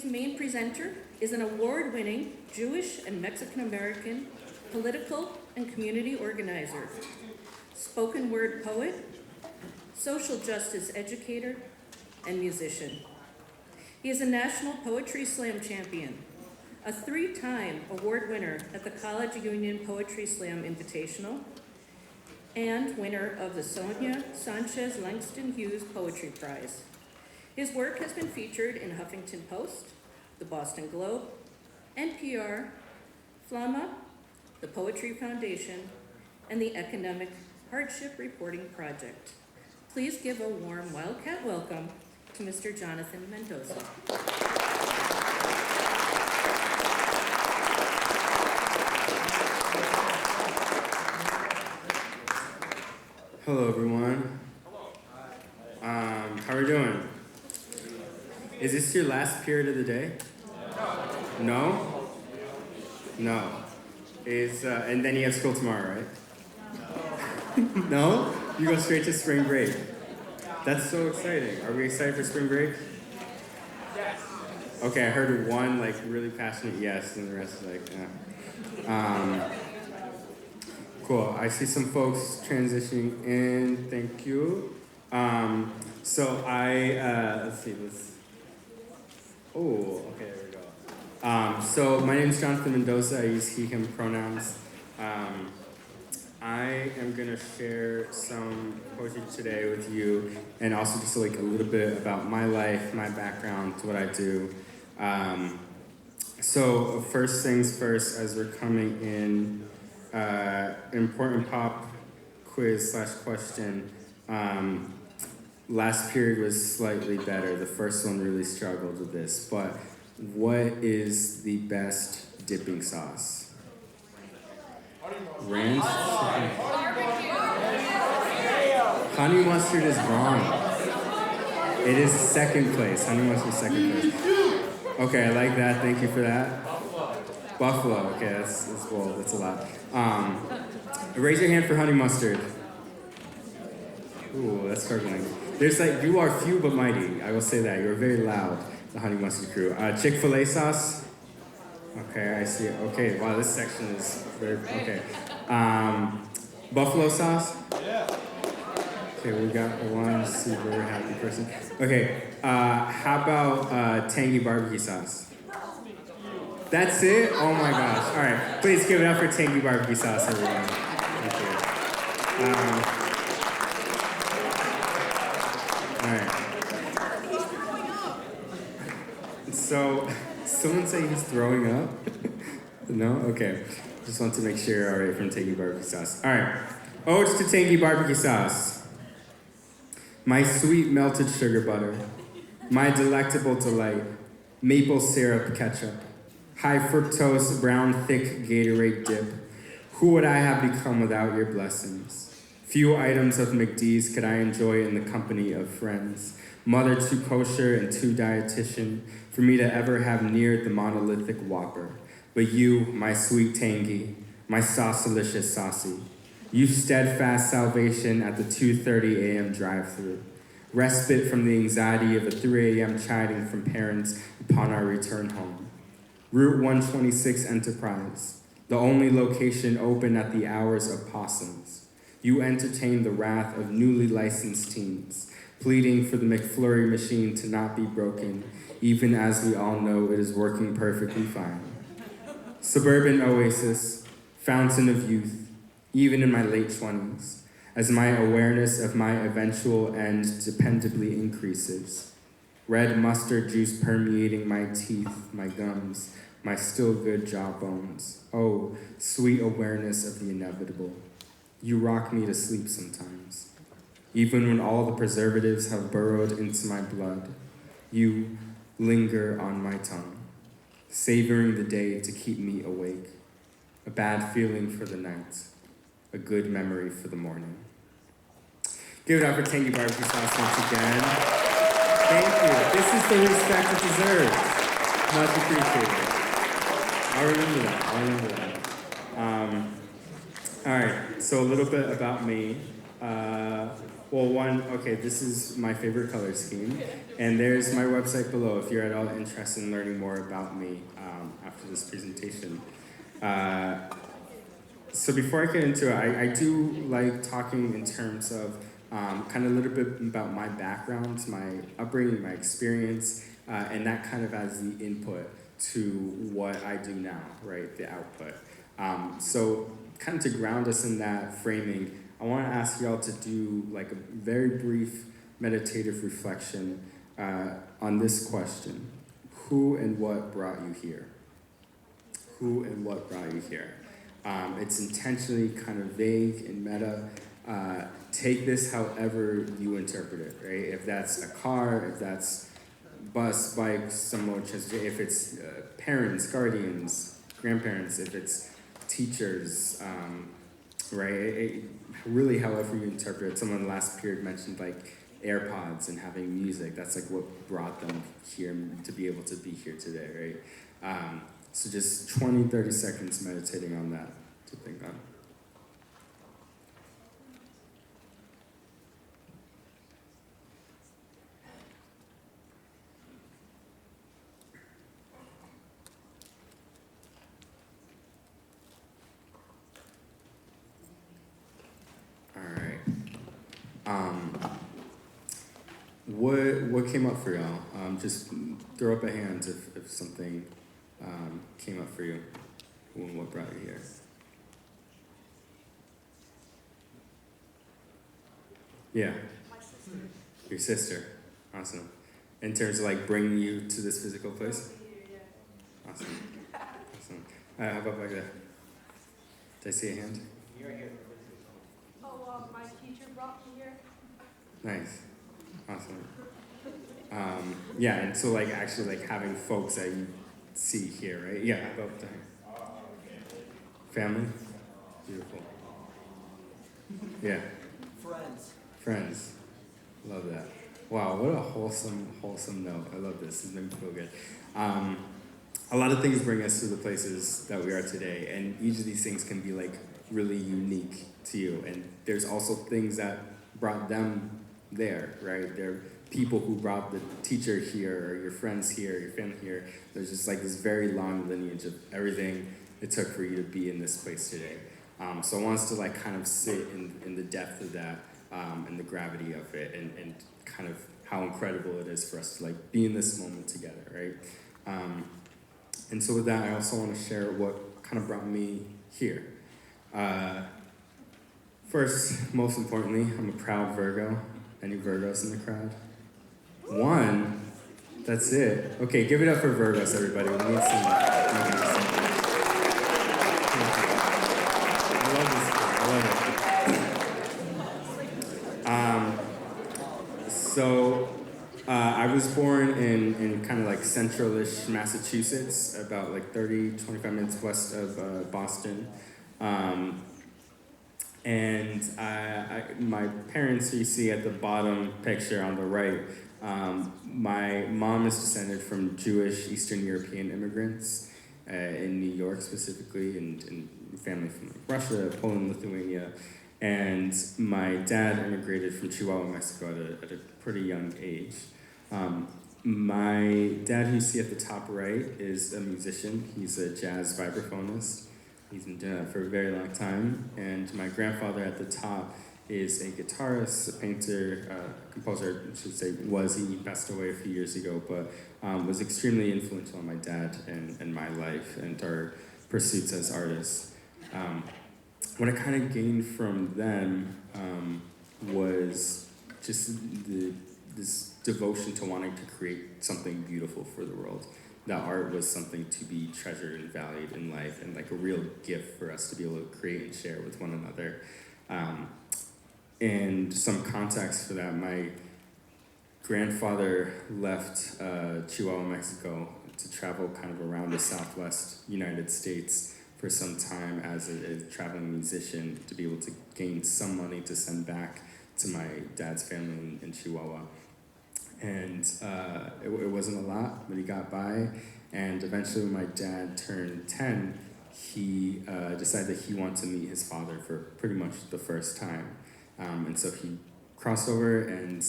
main presenter is an award-winning Jewish and Mexican-American political and community organizer, spoken word poet, social justice educator, and musician. He is a National Poetry Slam champion, a 3-time award winner at the College Union Poetry Slam Invitational, and winner of the Sonia Sanchez Langston Hughes Poetry Prize. His work has been featured in Huffington Post, the Boston Globe, NPR, Flamma, the Poetry Foundation, and the Economic Hardship Reporting Project. Please give a warm Wildcat welcome to Mr. Jonathan Mendoza. Hello, everyone. How are we doing? Is this your last period of the day? No? No. And then you have school tomorrow, right? No? You go straight to spring break. That's so exciting. Are we excited for spring break? Yes. Okay, I heard one really passionate yes, and the rest is cool. I see some folks transitioning in. Thank you. So let's see. Oh, okay, there we go. So my name is Jonathan Mendoza. I use he, him pronouns. I am going to share some poetry today with you, and also just a little bit about my life, my background, to what I do. So first things first, as we're coming in, important pop quiz / question. Last period was slightly better. The first one really struggled with this, but what is the best dipping sauce? Ranch? Honey mustard is wrong. It is second place. Honey mustard is second place. Okay, I like that. Thank you for that. Buffalo. Okay, that's bold. That's a lot. Raise your hand for honey mustard. Ooh, that's struggling. There's you are few but mighty. I will say that. You're very loud, the honey mustard crew. Chick-fil-A sauce. Okay, I see it. Okay, wow, this section is very, okay. Buffalo sauce? Yeah. Okay, we got one super happy person. Okay, how about tangy barbecue sauce? That's it? Oh my gosh. All right, please give it up for tangy barbecue sauce, everyone. Thank you. All right. So, someone say he's throwing up? No? Okay. Just want to make sure you're all right from tangy barbecue sauce. All right. Odes to tangy barbecue sauce. My sweet melted sugar butter. My delectable delight. Maple syrup ketchup. High fructose brown thick Gatorade dip. Who would I have become without your blessings? Few items of McD's could I enjoy in the company of friends. Mother too kosher and too dietitian for me to ever have neared the monolithic Whopper. But you, my sweet tangy, my sauce-delicious saucy, you steadfast salvation at the 2:30 a.m. drive-thru. Respite from the anxiety of a 3 a.m. chiding from parents upon our return home. Route 126 Enterprise, the only location open at the hours of possums. You entertain the wrath of newly licensed teens, pleading for the McFlurry machine to not be broken, even as we all know it is working perfectly fine. Suburban oasis, fountain of youth, even in my late 20s, as my awareness of my eventual end dependably increases. Red mustard juice permeating my teeth, my gums, my still good jawbones. Oh, sweet awareness of the inevitable. You rock me to sleep sometimes. Even when all the preservatives have burrowed into my blood, you linger on my tongue, savoring the day to keep me awake. A bad feeling for the night, a good memory for the morning. Give it up for tangy barbecue sauce once again. Thank you. This is the respect it deserves. Much appreciated. I'll remember that. All right, so a little bit about me. Okay, this is my favorite color scheme, and there's my website below if you're at all interested in learning more about me after this presentation. So before I get into it, I do like talking in terms of kind of a little bit about my background, my upbringing, my experience, and that kind of as the input to what I do now, right, the output. So kind of to ground us in that framing, I want to ask y'all to do like a very brief meditative reflection on this question. Who and what brought you here? Who and what brought you here? It's intentionally kind of vague and meta. Take this however you interpret it, right? If that's a car, if that's bus, bike, some mode of transportation, if it's parents, guardians, grandparents, if it's teachers, right? Really, however you interpret it. Someone last period mentioned like AirPods and having music. That's like what brought them here to be able to be here today, right? So just 20, 30 seconds meditating on that to think on. What came up for y'all? Just throw up a hand if something came up for you. Who and what brought you here? Yeah. My sister. Your sister. Awesome. In terms of like bringing you to this physical place? Awesome. Awesome. How about back there? Did I see a hand? Oh, my teacher brought me here. Nice. Awesome. Yeah, and so like actually like having folks that you see here, right? Yeah, how about the family? Beautiful. Yeah. Friends. Love that. Wow, what a wholesome note. I love this. This makes me feel good. A lot of things bring us to the places that we are today, and each of these things can be like really unique to you. And there's also things that brought them there, right? There are people who brought the teacher here, or your friends here, your family here. There's just like this very long lineage of everything it took for you to be in this place today. So I want us to like kind of sit in the depth of that and the gravity of it, and kind of how incredible it is for us to like be in this moment together, right? And so with that, I also want to share what kind of brought me here. First, most importantly, I'm a proud Virgo. Any Virgos in the crowd? One. That's it. Okay, give it up for Virgos, everybody. We need some. I love this part. I love it. So, I was born in kind of like central-ish Massachusetts, about like 25 minutes west of Boston. And my parents, you see at the bottom picture on the right, my mom is descended from Jewish Eastern European immigrants in New York specifically, and family from like Russia, Poland, Lithuania. And my dad immigrated from Chihuahua, Mexico at a pretty young age. My dad, who you see at the top right, is a musician. He's a jazz vibraphonist. He's been doing that for a very long time. And my grandfather at the top is a guitarist, a painter, composer, I should say, he passed away a few years ago, but was extremely influential on my dad and my life and our pursuits as artists. What I kind of gained from them was just this devotion to wanting to create something beautiful for the world. That art was something to be treasured and valued in life, and like a real gift for us to be able to create and share with one another. And some context for that, my grandfather left Chihuahua, Mexico to travel kind of around the Southwest United States for some time as a traveling musician to be able to gain some money to send back to my dad's family in Chihuahua. And it wasn't a lot, but he got by. And eventually when my dad turned 10, he decided that he wanted to meet his father for pretty much the first time. And so he crossed over and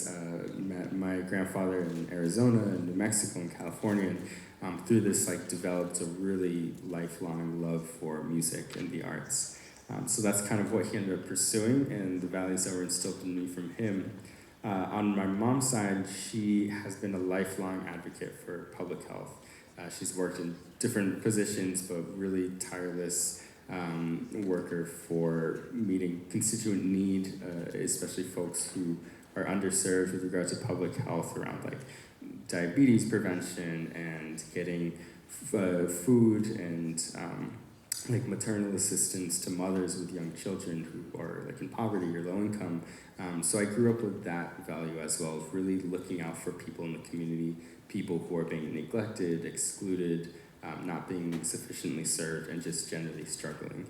met my grandfather in Arizona and New Mexico and California. And through this, like, developed a really lifelong love for music and the arts. So that's kind of what he ended up pursuing, and the values that were instilled in me from him. On my mom's side, she has been a lifelong advocate for public health. She's worked in different positions, but really tireless worker for meeting constituent need, especially folks who are underserved with regard to public health around like diabetes prevention and getting food and like maternal assistance to mothers with young children who are like in poverty or low income. So I grew up with that value as well, of really looking out for people in the community, people who are being neglected, excluded, not being sufficiently served, and just generally struggling.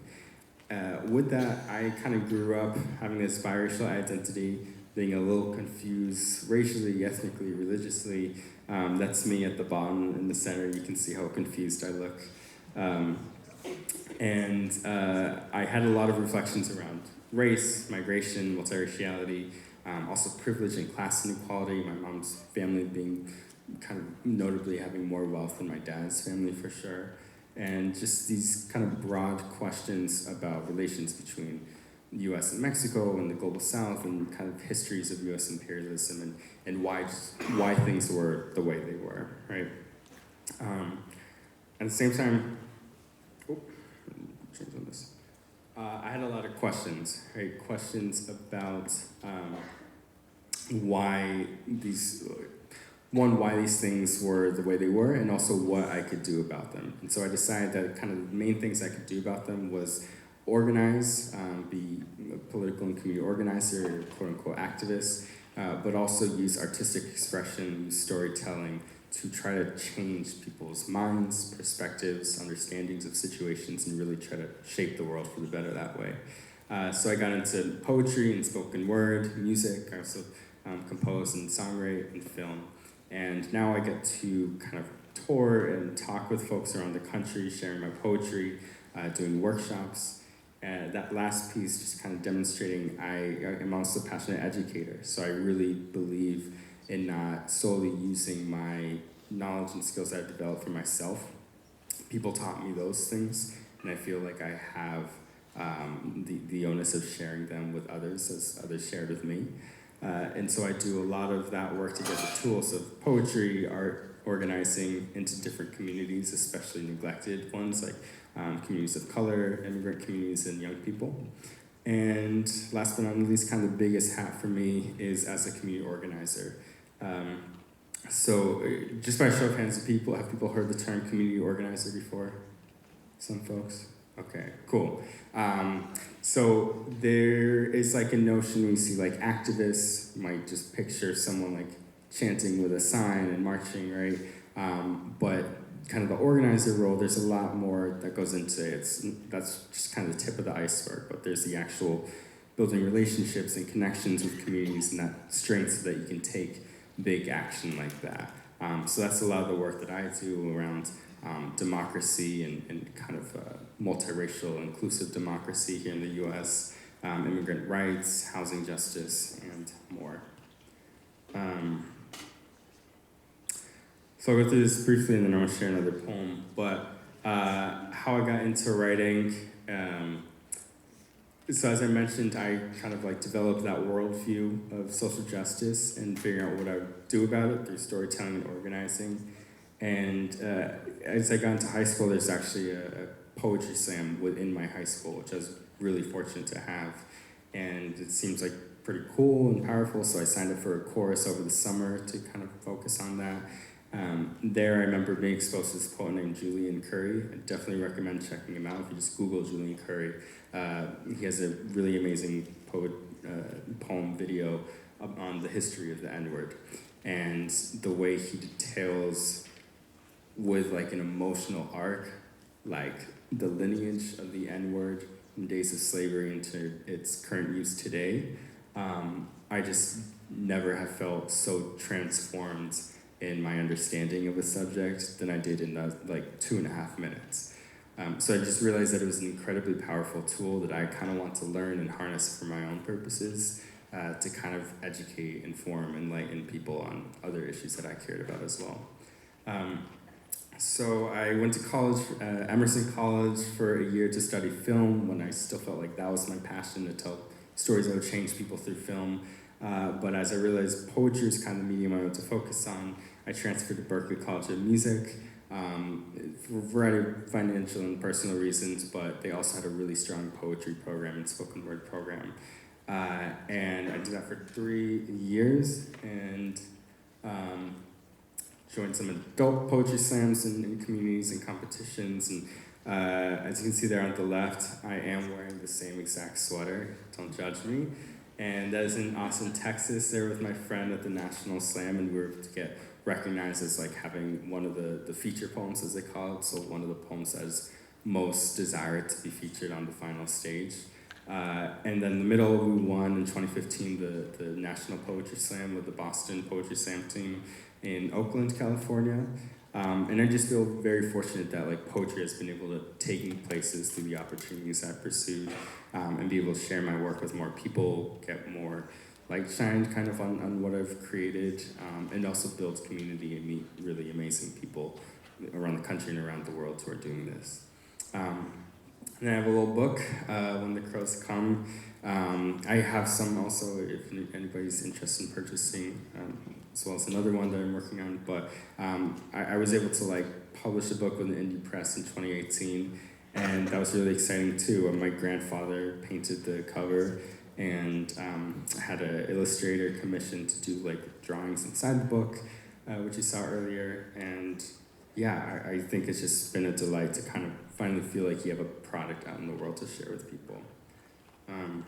With that, I kind of grew up having this biracial identity, being a little confused racially, ethnically, religiously. That's me at the bottom in the center. You can see how confused I look. And I had a lot of reflections around race, migration, multiraciality, also privilege and class inequality, my mom's family being kind of notably having more wealth than my dad's family for sure, and just these kind of broad questions about relations between US and Mexico and the global south and kind of histories of US imperialism and why things were the way they were, right? At the same time, change on this. I had a lot of questions, right? Questions about why these things were the way they were, and also what I could do about them. And so I decided that kind of the main things I could do about them was organize, be a political and community organizer, quote unquote activist, but also use artistic expression, use storytelling to try to change people's minds, perspectives, understandings of situations, and really try to shape the world for the better that way. So I got into poetry and spoken word, music. I also compose and songwrite and film. And now I get to kind of tour and talk with folks around the country, sharing my poetry, doing workshops. That last piece just kind of demonstrating I am also a passionate educator. So I really believe in not solely using my knowledge and skills that I've developed for myself. People taught me those things, and I feel like I have the onus of sharing them with others as others shared with me. And so I do a lot of that work to get the tools of poetry, art, organizing into different communities, especially neglected ones like communities of color, immigrant communities, and young people. And last but not least, kind of the biggest hat for me is as a community organizer. So just by show of hands, have people heard the term community organizer before? Some folks? Okay, cool. So there is like a notion when you see like activists, you might just picture someone like chanting with a sign and marching, right? But kind of the organizer role, there's a lot more that goes into it. That's just kind of the tip of the iceberg, but there's the actual building relationships and connections with communities and that strength so that you can take big action like that. So that's a lot of the work that I do around democracy and kind of multiracial, inclusive democracy here in the US, immigrant rights, housing justice, and more. So I'll go through this briefly and then I'm gonna share another poem. But how I got into writing, so as I mentioned, I kind of like developed that worldview of social justice and figuring out what I would do about it through storytelling and organizing. And as I got into high school, there's actually a poetry slam within my high school, which I was really fortunate to have. And it seems like pretty cool and powerful, so I signed up for a chorus over the summer to kind of focus on that. There I remember being exposed to this poet named Julian Curry. I definitely recommend checking him out. If you just Google Julian Curry, he has a really amazing poem video on the history of the N-word and the way he details with like an emotional arc, like the lineage of the N-word from days of slavery into its current use today. I just never have felt so transformed in my understanding of the subject than I did in like 2.5 minutes. So I just realized that it was an incredibly powerful tool that I kind of want to learn and harness for my own purposes to kind of educate, inform, enlighten people on other issues that I cared about as well. So I went to college, Emerson College, for a year to study film when I still felt like that was my passion, to tell stories that would change people through film. But as I realized poetry is kind of the medium I wanted to focus on, I transferred to Berklee College of Music for a variety of financial and personal reasons, but they also had a really strong poetry program and spoken word program. And I did that for 3 years and joined some adult poetry slams in communities and competitions. And as you can see there on the left, I am wearing the same exact sweater, don't judge me. And that is in Austin, Texas, there with my friend at the National Slam, and we were to get recognized as like having one of the feature poems, as they call it, so one of the poems that is most desired to be featured on the final stage. And then in the middle, we won in 2015 the National Poetry Slam with the Boston Poetry Slam team in Oakland, California. And I just feel very fortunate that like poetry has been able to take me places through the opportunities I've pursued, and be able to share my work with more people, get more light shined kind of on what I've created, and also build community and meet really amazing people around the country and around the world who are doing this. And I have a little book, When the Crows Come. I have some also if anybody's interested in purchasing, as well as another one that I'm working on. But I was able to like publish a book with an indie press in 2018, and that was really exciting too. My grandfather painted the cover and had an illustrator commissioned to do like drawings inside the book, which you saw earlier. And yeah, I think it's just been a delight to kind of finally feel like you have a product out in the world to share with people. I'm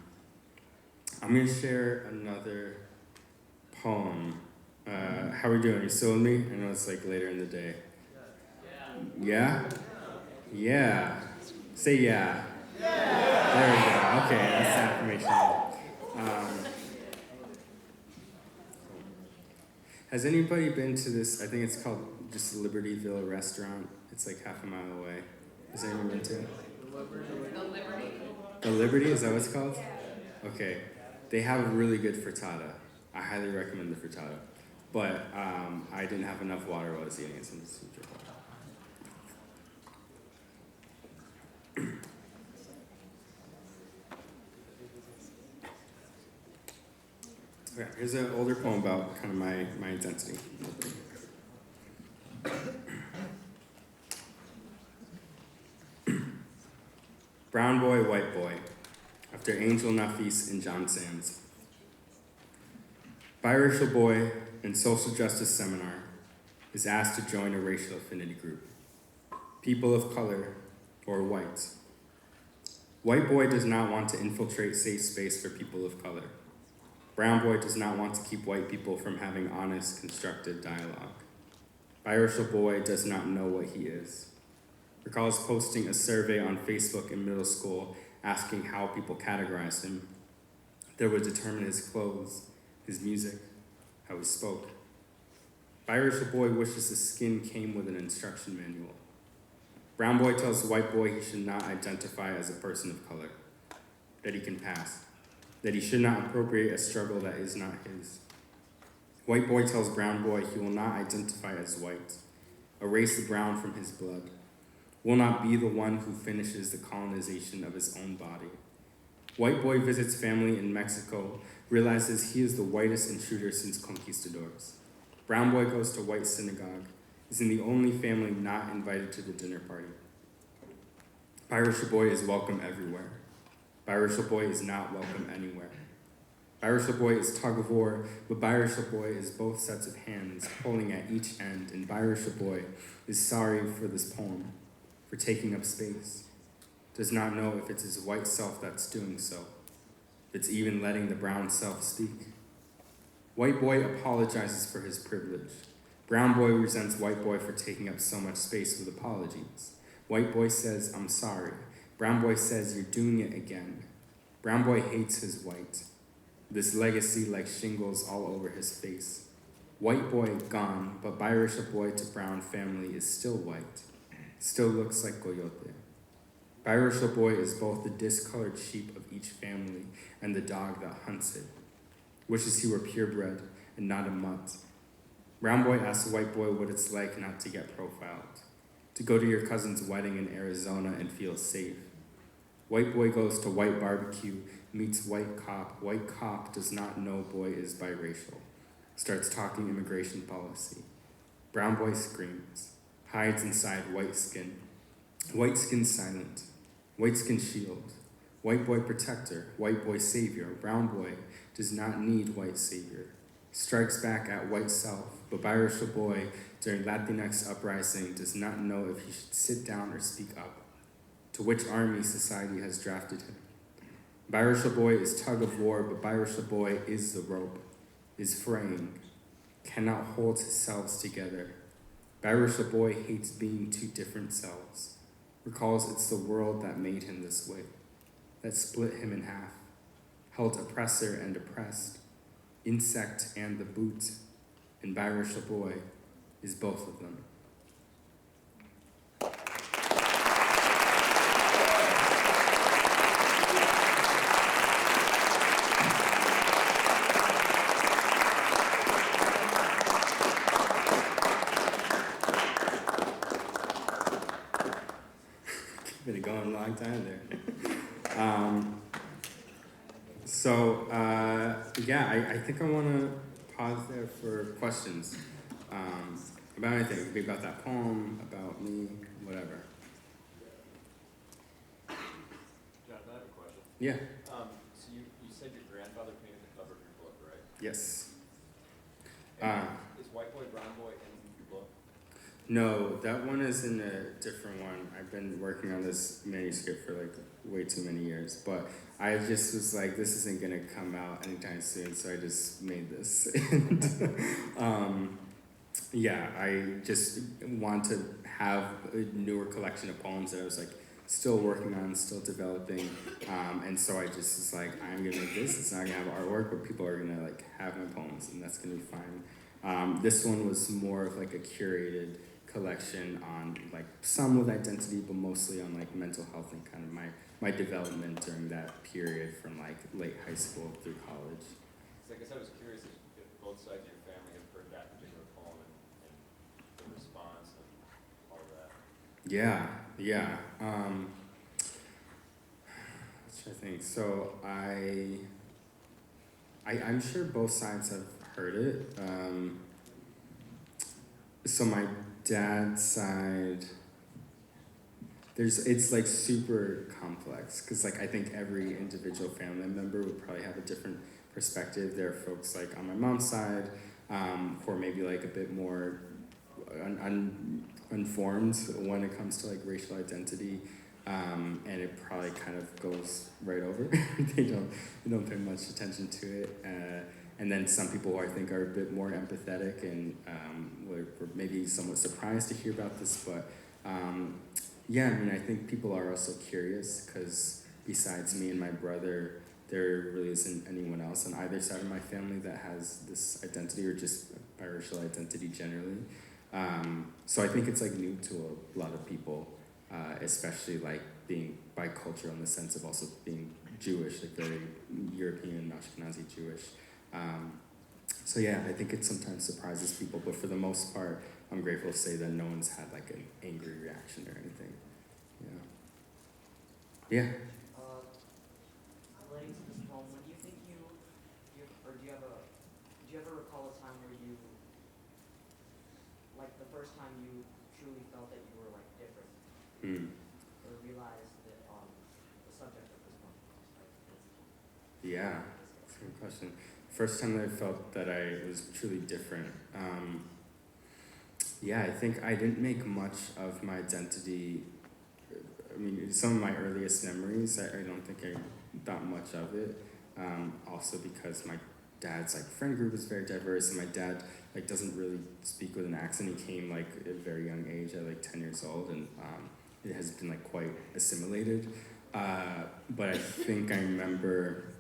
gonna share another poem. How are we doing? You still with me? I know it's like later in the day. Yeah? Yeah. Say yeah. There we go. Okay, that's the affirmation. Has anybody been to this? I think it's called just Libertyville restaurant. It's like half a mile away. Has anyone been to it? The Liberty, is that what it's called? Okay. They have a really good frittata. I highly recommend the frittata. But I didn't have enough water while I was eating it, so I'm just gonna drink water. Okay, here's an older poem about kind of my identity. Brown boy, white boy, after Angel Nafis and John Sands. Biracial boy in social justice seminar is asked to join a racial affinity group. People of color or white. White boy does not want to infiltrate safe space for people of color. Brown boy does not want to keep white people from having honest, constructive dialogue. Biracial boy does not know what he is. Recalls posting a survey on Facebook in middle school asking how people categorized him. That would determine his clothes, his music, how he spoke. Biracial boy wishes his skin came with an instruction manual. Brown boy tells white boy he should not identify as a person of color, that he can pass, that he should not appropriate a struggle that is not his. White boy tells brown boy he will not identify as white, erase the brown from his blood, will not be the one who finishes the colonization of his own body. White boy visits family in Mexico, realizes he is the whitest intruder since conquistadors. Brown boy goes to white synagogue, is in the only family not invited to the dinner party. Biracial boy is welcome everywhere. Biracial boy is not welcome anywhere. Biracial boy is tug of war, but biracial boy is both sets of hands pulling at each end, and biracial boy is sorry for this poem, for taking up space. Does not know if it's his white self that's doing so, if it's even letting the brown self speak. White boy apologizes for his privilege. Brown boy resents white boy for taking up so much space with apologies. White boy says, I'm sorry. Brown boy says, you're doing it again. Brown boy hates his white. This legacy like shingles all over his face. White boy gone, but biracial boy to brown family is still white. Still looks like coyote. Biracial boy is both the discolored sheep of each family and the dog that hunts it. Wishes he were purebred and not a mutt. Brown boy asks white boy what it's like not to get profiled, to go to your cousin's wedding in Arizona and feel safe. White boy goes to white barbecue, meets white cop. White cop does not know boy is biracial. Starts talking immigration policy. Brown boy screams, hides inside white skin. White skin silent. White skin shield. White boy protector. White boy savior. Brown boy does not need white savior. Strikes back at white self, but biracial boy during Latinx uprising does not know if he should sit down or speak up. To which army society has drafted him. Biracial boy is tug of war, but biracial boy is the rope, is fraying, cannot hold his selves together. Biracial boy hates being two different selves, recalls it's the world that made him this way, that split him in half, held oppressor and oppressed, insect and the boot, and biracial boy is both of them. Been going a long time there. I think I want to pause there for questions about anything. It could be about that poem, about me, whatever. Jonathan, I have a question. Yeah. So you said your grandfather painted the cover of your book, right? Yes. Is White Boy, Brown Boy in your book? No, that one is in a different one. I've been working on this manuscript for like way too many years, but I just was like, this isn't gonna come out anytime soon, so I just made this. And I just want to have a newer collection of poems that I was like still working on, still developing, and so I just was like, I'm gonna make this. It's not gonna have artwork, but people are gonna like have my poems, and that's gonna be fine. This one was more of like a curated collection on like some with identity, but mostly on like mental health and kind of my development during that period from like late high school through college. So I guess I was curious if both sides of your family have heard that particular poem and the response and all of that. Yeah. Let's try to think. So I'm sure both sides have heard it. So my dad's side, it's like super complex because like I think every individual family member would probably have a different perspective. There are folks like on my mom's side who are maybe like a bit more unformed when it comes to like racial identity, and it probably kind of goes right over. they don't pay much attention to it. And then some people who I think are a bit more empathetic and were maybe somewhat surprised to hear about this, but I think people are also curious because besides me and my brother, there really isn't anyone else on either side of my family that has this identity or just biracial identity generally. So I think it's like new to a lot of people, especially like being bicultural in the sense of also being Jewish, like very European, Ashkenazi Jewish. I think it sometimes surprises people, but for the most part, I'm grateful to say that no one's had like an angry reaction or anything. Yeah. Relating to this poem, when do you think do you ever recall a time where you, like the first time you truly felt that you were like different, or realized that the subject of this poem was like this? Yeah, that's a good question. First time that I felt that I was truly different. I think I didn't make much of my identity. I mean, some of my earliest memories, I don't think I thought much of it. Also because my dad's like friend group is very diverse, and my dad like doesn't really speak with an accent. He came like at a very young age, at like 10 years old, and it has been like quite assimilated. But I think I remember,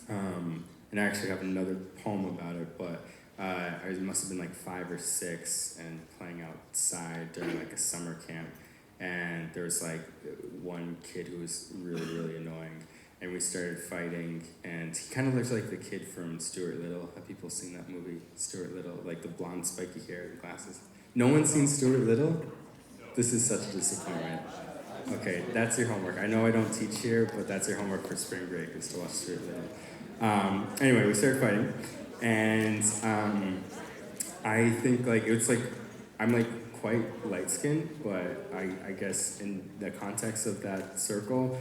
and I actually have another poem about it, but I must have been like 5 or 6 and playing outside during like a summer camp. and there was like one kid who was really, really annoying, and we started fighting, and he kind of looks like the kid from Stuart Little. Have people seen that movie, Stuart Little? Like the blonde spiky hair and glasses. No one's seen Stuart Little? This is such a disappointment. Okay, that's your homework. I know I don't teach here, but that's your homework for spring break, is to watch Stuart Little. Anyway, we started fighting, and I think like it's like I'm like quite light skinned, but I guess in the context of that circle,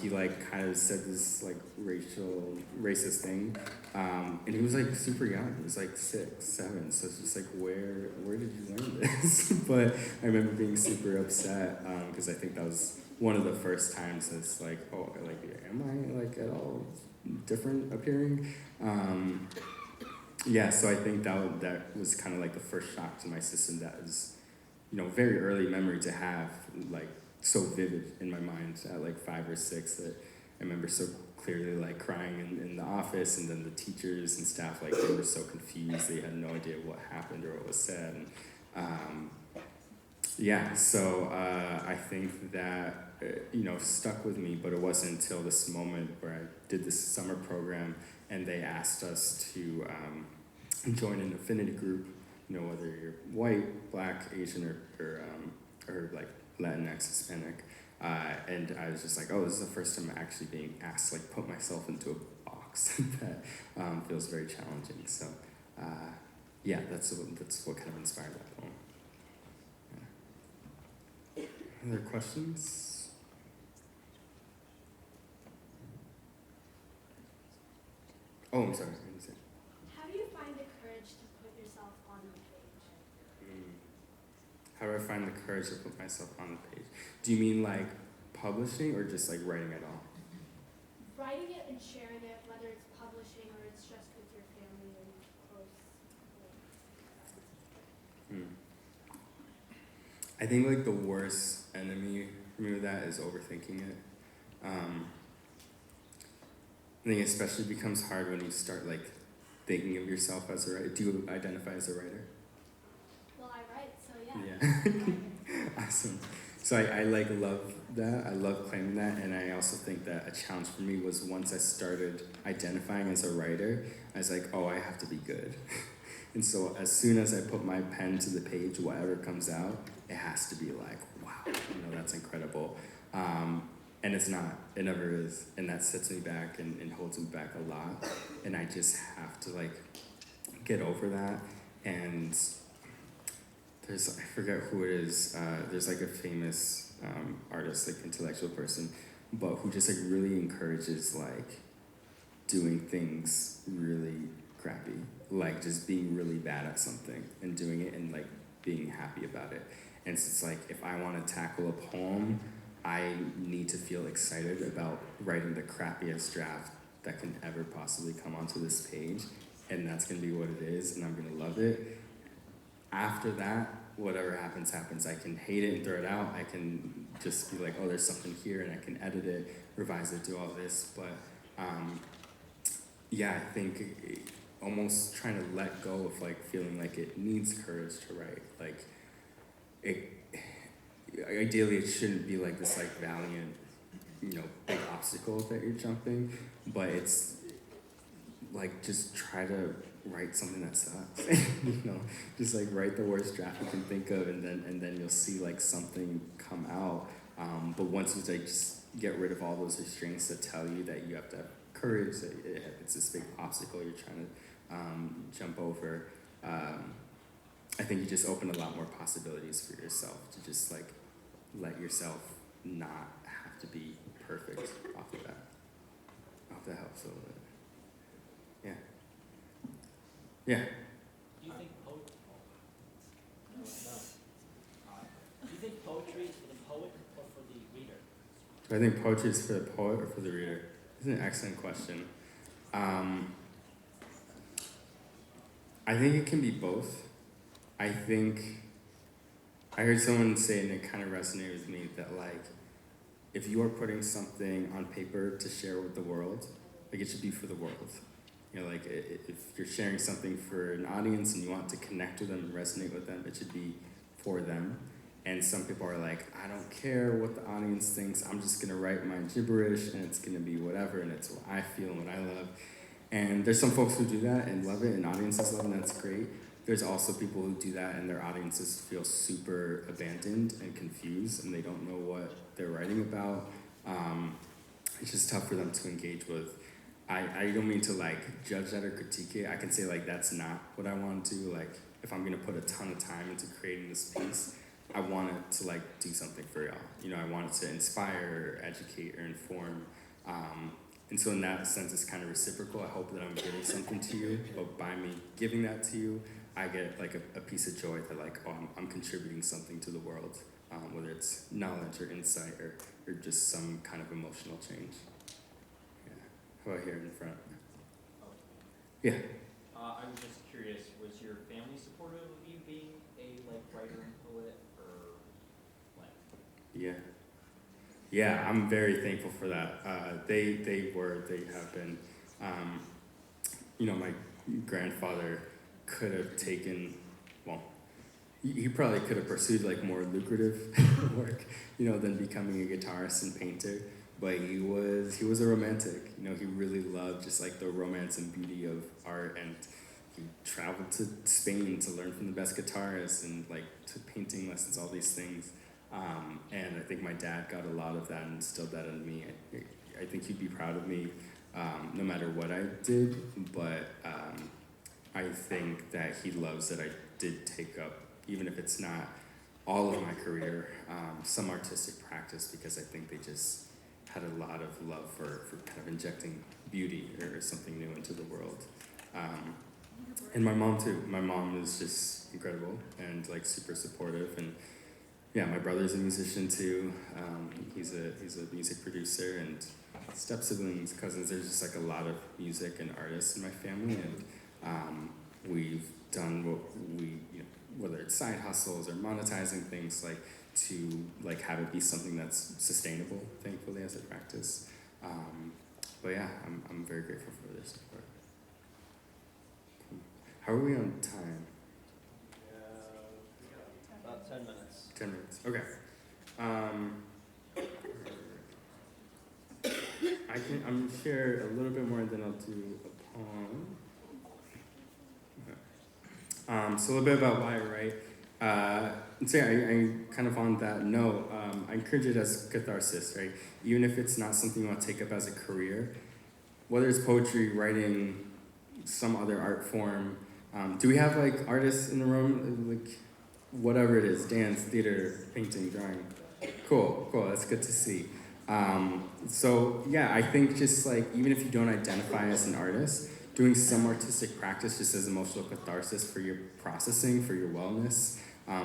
he like kind of said this like racist thing, and he was like super young. He was like 6, 7. So it's just like where did you learn this? But I remember being super upset because I think that was one of the first times it's like, oh, like am I like at all different appearing? Yeah, so I think that was kind of like the first shock to my system. That was, very early memory to have, like so vivid in my mind at like 5 or 6 that I remember so clearly, like crying in the office, and then the teachers and staff, like they were so confused, they had no idea what happened or what was said. And, yeah, so I think that stuck with me, but it wasn't until this moment where I did this summer program and they asked us to join an affinity group, whether you're white, black, Asian, or like Latinx, Hispanic. And I was just like, oh, this is the first time I'm actually being asked, like put myself into a box that feels very challenging. So yeah, that's what kind of inspired that poem. Yeah. Other questions? Oh, I'm sorry. How do you find the courage to put yourself on the page? How do I find the courage to put myself on the page? Do you mean like publishing or just like writing at all? Writing it and sharing it, whether it's publishing or it's just with your family and close. I think like the worst enemy for me with that is overthinking it. I think especially becomes hard when you start like thinking of yourself as a writer. Do you identify as a writer? Well, I write, so yeah. Yeah. Awesome. So I like love that. I love claiming that, and I also think that a challenge for me was once I started identifying as a writer, I was like, oh, I have to be good. And so as soon as I put my pen to the page, whatever comes out, it has to be like, wow, that's incredible. And it's not. It never is. And that sets me back and holds me back a lot. And I just have to like get over that. And I forget who it is. There's like a famous artist, like intellectual person, but who just like really encourages like doing things really crappy, like just being really bad at something and doing it and like being happy about it. And so it's like if I want to tackle a poem, I need to feel excited about writing the crappiest draft that can ever possibly come onto this page, and that's gonna be what it is, and I'm gonna love it. After that, whatever happens, happens. I can hate it and throw it out. I can just be like, oh, there's something here, and I can edit it, revise it, do all this. But yeah, I think almost trying to let go of like feeling like it needs courage to write. Like ideally, it shouldn't be like this like valiant, big obstacle that you're jumping, but it's like just try to write something that sucks. Just like write the worst draft you can think of, and then you'll see like something come out. But once you like just get rid of all those restraints that tell you that you have to have courage, that it's this big obstacle you're trying to jump over, I think you just open a lot more possibilities for yourself to just like let yourself not have to be perfect off the bat. I hope that helps a little bit. Yeah. Yeah. Do you think poetry is for the poet or for the reader? Do I think poetry is for the poet or for the reader? This is an excellent question. I think it can be both. I heard someone say, and it kind of resonated with me, that like, if you are putting something on paper to share with the world, like it should be for the world. Like if you're sharing something for an audience and you want to connect with them and resonate with them, it should be for them. And some people are like, I don't care what the audience thinks, I'm just gonna write my gibberish and it's gonna be whatever and it's what I feel and what I love. And there's some folks who do that and love it and audiences love it and that's great. There's also people who do that and their audiences feel super abandoned and confused and they don't know what they're writing about. It's just tough for them to engage with. I don't mean to like judge that or critique it. I can say like that's not what I want to do. Like if I'm gonna put a ton of time into creating this piece, I want it to like do something for y'all. You know, I want it to inspire, or educate, or inform. And so in that sense, it's kind of reciprocal. I hope that I'm giving something to you, but by me giving that to you, I get like a piece of joy that like, oh, I'm contributing something to the world, whether it's knowledge or insight or just some kind of emotional change. Yeah. How about here in the front? Yeah. I was just curious, was your family supportive of you being a like writer and poet, or what? Yeah. Yeah, I'm very thankful for that. They have been. You know, my grandfather could have taken, well, he probably could have pursued like more lucrative work, you know, than becoming a guitarist and painter. But he was a romantic. You know, he really loved just like the romance and beauty of art, and he traveled to Spain to learn from the best guitarists and like took painting lessons, all these things. And I think my dad got a lot of that and instilled that in me. I think he'd be proud of me no matter what I did, but I think that he loves that I did take up, even if it's not all of my career, some artistic practice, because I think they just had a lot of love for kind of injecting beauty or something new into the world. And my mom too. My mom is just incredible and like super supportive, and yeah, my brother's a musician too. He's a music producer, and step siblings, cousins. There's just like a lot of music and artists in my family, and we've done what we, you know, whether it's side hustles or monetizing things, like to like have it be something that's sustainable. Thankfully, as a practice. But yeah, I'm very grateful for their support. Cool. How are we on time? About 10 minutes. 10 minutes. Okay. I'm gonna share a little bit more, and then I'll do a poem. Okay. So a little bit about why I write. And so yeah, I kind of on that note, I encourage it as catharsis, right? Even if it's not something you want to take up as a career, whether it's poetry, writing, some other art form. Do we have like artists in the room? Like whatever it is, dance, theater, painting, drawing. Cool, that's good to see. So yeah, I think just like, even if you don't identify as an artist, doing some artistic practice just as emotional catharsis for your processing, for your wellness,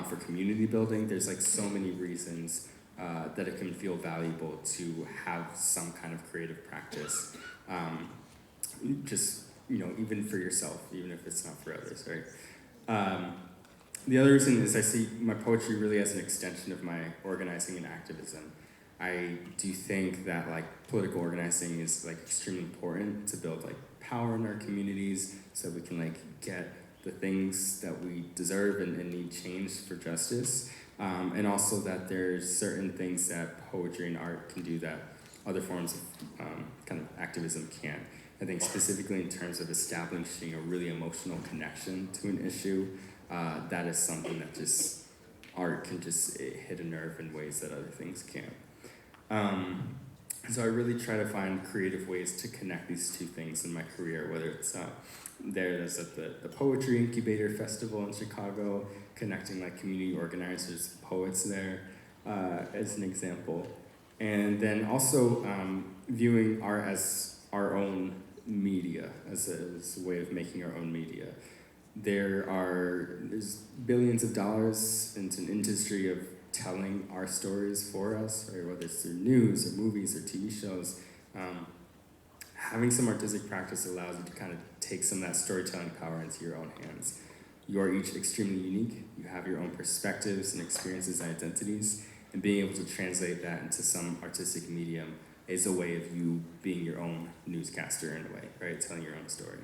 for community building, there's like so many reasons that it can feel valuable to have some kind of creative practice. Just, you know, even for yourself, even if it's not for others, right? The other reason is I see my poetry really as an extension of my organizing and activism. I do think that like political organizing is like extremely important to build like power in our communities so that we can like get the things that we deserve and need changed for justice. And also that there's certain things that poetry and art can do that other forms of kind of activism can't. I think specifically in terms of establishing a really emotional connection to an issue, that is something that just art can just hit a nerve in ways that other things can't. So I really try to find creative ways to connect these two things in my career, whether it's there's at the Poetry Incubator Festival in Chicago, connecting like community organizers, poets there, as an example. And then also viewing art as our own media, as a way of making our own media. There's billions of dollars into an industry of telling our stories for us, right? Whether it's through news or movies or TV shows. Having some artistic practice allows you to kind of take some of that storytelling power into your own hands. You are each extremely unique. You have your own perspectives and experiences and identities, and being able to translate that into some artistic medium is a way of you being your own newscaster in a way, right? Telling your own story.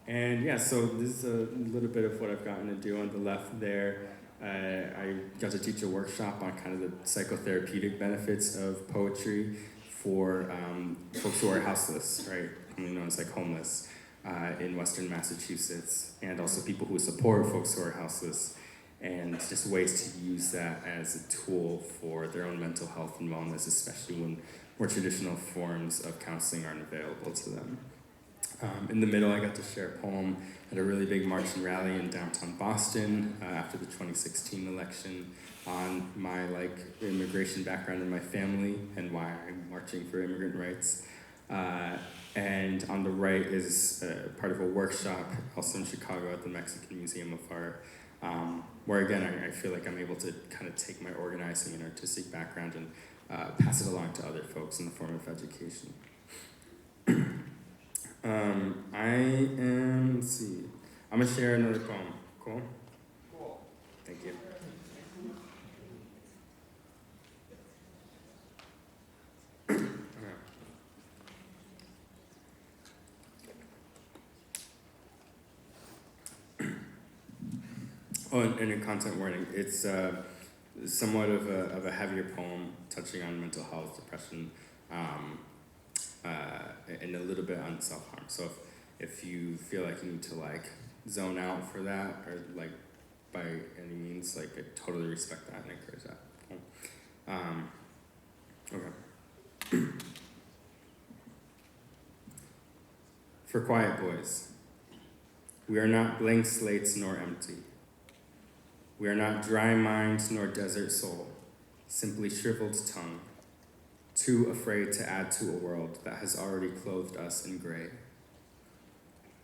And yeah, so this is a little bit of what I've gotten to do on the left there. I got to teach a workshop on kind of the psychotherapeutic benefits of poetry for folks who are houseless, right? Commonly known as like homeless in Western Massachusetts, and also people who support folks who are houseless, and just ways to use that as a tool for their own mental health and wellness, especially when more traditional forms of counseling aren't available to them. In the middle, I got to share a poem at a really big march and rally in downtown Boston after the 2016 election on my immigration background in my family and why I'm marching for immigrant rights. And on the right is part of a workshop also in Chicago at the Mexican Museum of Art, where again I feel like I'm able to kind of take my organizing and artistic background and pass it along to other folks in the form of education. Let's see. I'm gonna share another poem. Cool? Cool. Thank you. Oh, and a content warning. It's somewhat of a heavier poem touching on mental health, depression, and a little bit on self-harm. So if you feel like you need to zone out for that, or by any means, I totally respect that and encourage that. Okay. For quiet boys, we are not blank slates nor empty. We are not dry mind nor desert soul, simply shriveled tongue, too afraid to add to a world that has already clothed us in gray.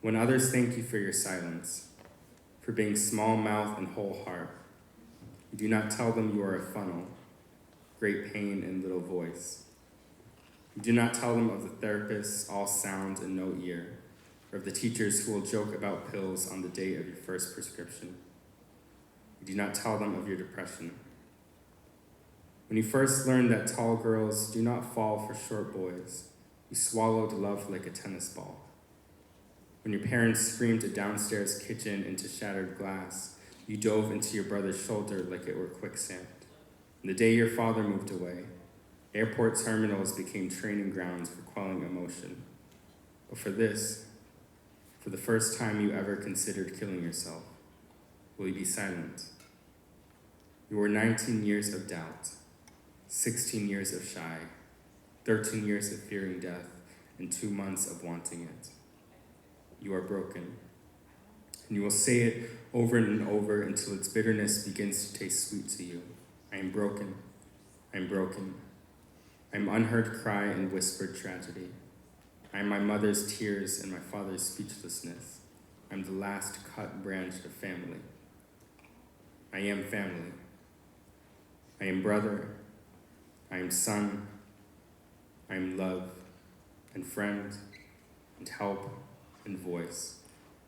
When others thank you for your silence, for being small mouth and whole heart, you do not tell them you are a funnel, great pain and little voice. You do not tell them of the therapists, all sound and no ear, or of the teachers who will joke about pills on the date of your first prescription. You do not tell them of your depression. When you first learned that tall girls do not fall for short boys, you swallowed love like a tennis ball. When your parents screamed a downstairs kitchen into shattered glass, you dove into your brother's shoulder like it were quicksand. And the day your father moved away, airport terminals became training grounds for quelling emotion. But for this, for the first time you ever considered killing yourself, will you be silent? You were 19 years of doubt, 16 years of shy, 13 years of fearing death, and 2 months of wanting it. You are broken. And you will say it over and over until its bitterness begins to taste sweet to you. I am broken. I am broken. I am unheard cry and whispered tragedy. I am my mother's tears and my father's speechlessness. I am the last cut branch of family. I am family. I am brother. I am son. I am love and friend and help and voice.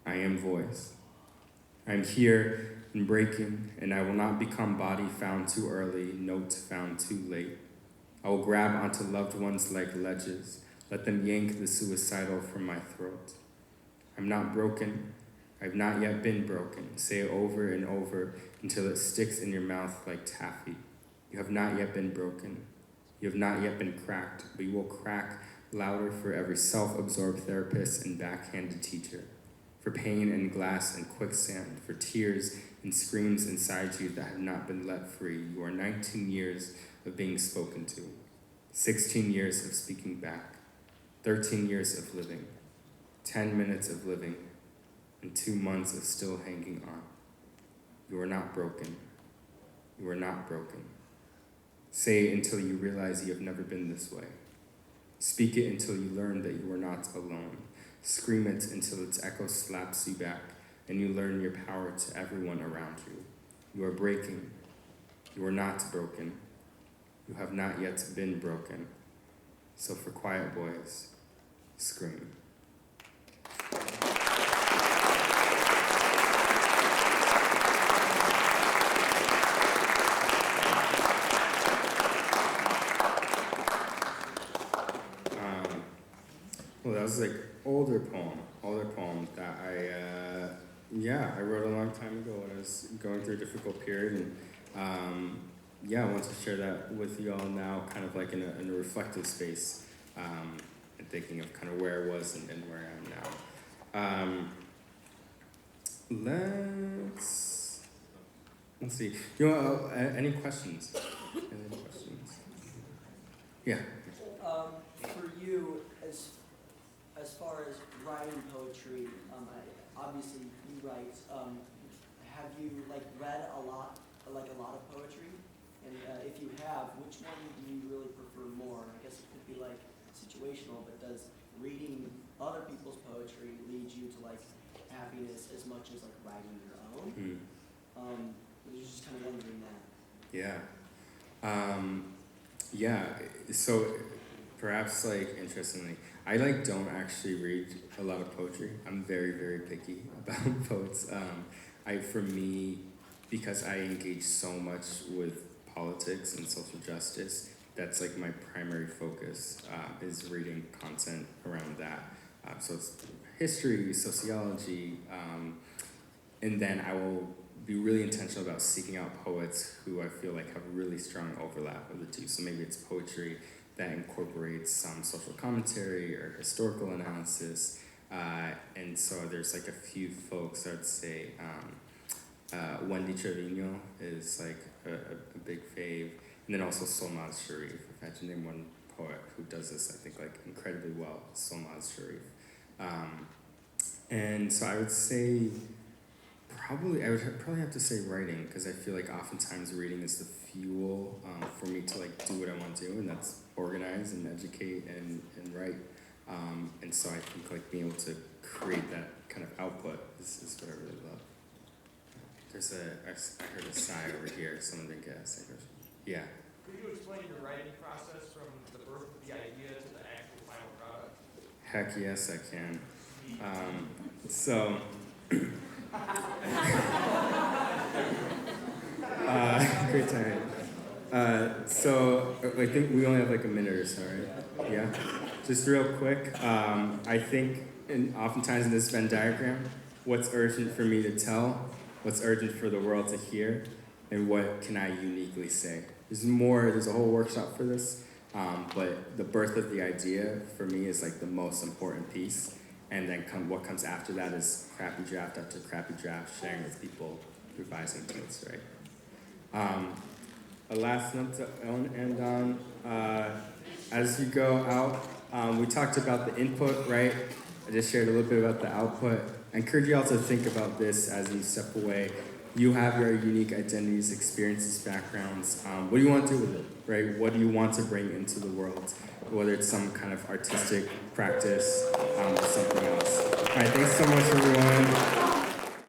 I am voice. I am here and breaking, and I will not become body found too early, note found too late. I will grab onto loved ones like ledges, let them yank the suicidal from my throat. I'm not broken. I've not yet been broken. Say it over and over until it sticks in your mouth like taffy. You have not yet been broken. You have not yet been cracked, but you will crack louder for every self-absorbed therapist and backhanded teacher, for pain and glass and quicksand, for tears and screams inside you that have not been let free. You are 19 years of being spoken to, 16 years of speaking back, 13 years of living, 10 minutes of living, and 2 months of still hanging on. You are not broken. You are not broken. Say it until you realize you have never been this way. Speak it until you learn that you are not alone. Scream it until its echo slaps you back and you learn your power to everyone around you. You are breaking. You are not broken. You have not yet been broken. So for quiet boys, scream. Well, that was older poem that I yeah, I wrote a long time ago when I was going through a difficult period, and yeah, I want to share that with you all now, kind of like in a reflective space, and thinking of kind of where I was and where I am now. Let's see. You know, any questions? Any questions? Yeah. For you, as far as writing poetry, obviously you write. Have you read a lot of poetry? And if you have, which one do you really prefer more? I guess it could be situational, but does reading other people's poetry lead you to happiness as much as writing your own? I was just kind of wondering that. Yeah. Yeah. So perhaps interestingly, I don't actually read a lot of poetry. I'm very, very picky about poets. For me, because I engage so much with politics and social justice, that's my primary focus, is reading content around that. So it's history, sociology, and then I will be really intentional about seeking out poets who I feel have really strong overlap of the two. So maybe it's poetry that incorporates some social commentary or historical analysis. And so there's a few folks I'd say, Wendy Trevino is a big fave. And then also Solmaz Sharif. If I had to name one poet who does this, I think incredibly well, Solmaz Sharif. And so I would say, I would probably have to say writing, because I feel oftentimes reading is the fuel for me to do what I want to do, and that's organize and educate and write. And so I think being able to create that kind of output is what I really love. I heard a sigh over here. Someone didn't get a second question. Yeah. Could you explain your writing process from the birth of the idea to the actual final product? Heck yes, I can. So, great time. So I think we only have a minute or so, right? Yeah. Just real quick. I think, and oftentimes in this Venn diagram, what's urgent for me to tell, what's urgent for the world to hear, and what can I uniquely say? There's a whole workshop for this, but the birth of the idea for me is the most important piece, and then what comes after that is crappy draft after crappy draft, sharing with people, revising things, right? A last note to end on, as you go out, we talked about the input, right? I just shared a little bit about the output. I encourage you all to think about this as you step away. You have your unique identities, experiences, backgrounds. What do you want to do with it, right? What do you want to bring into the world? Whether it's some kind of artistic practice or something else. All right, thanks so much, everyone.